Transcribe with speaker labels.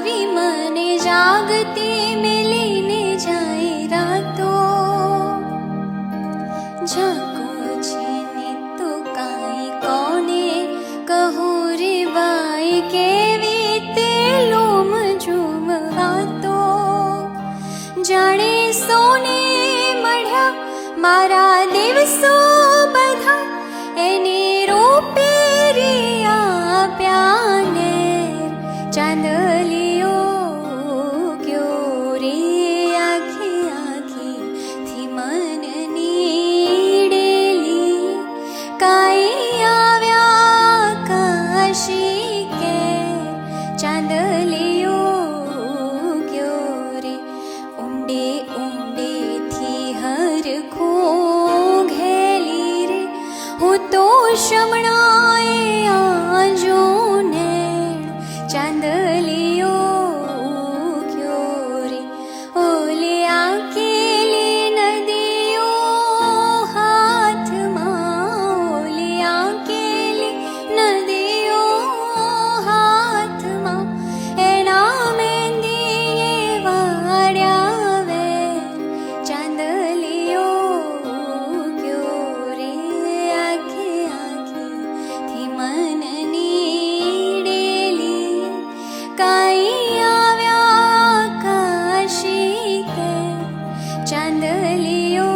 Speaker 1: આવી મને જાગતી મેલીને જાય રાતો જાગો છે ને તો કાંઈ કોને કહું રે બાઈ કેવી તે લોમ ઝૂમ વાતો જાણે સોને મળ્યા મારા દિવસો બધા એને રૂપે રે આપ્યા ને ચાંદલિયો ક્યો રે આખી આખી થી મન નીડેલી કાંઈ આવ્યા કાશી કે ચાંદલિયો ક્યો રે ઊંડે ઊંડેથી હરખો ઘેલી રે હું તો શમણાએ આજો ને ચાંદલિયો ક્યો રે ઓલે આકેલી નદીઓ હાથમાં ઓલે આકેલી નદીઓ હાથમાં એના મહેંદીએ વાળ્યા વે ચાંદલિયો ક્યો રે આખે આખીથી મન નીડેલી કાંઈ આવ્યા કાશી કે ચાંદલિયો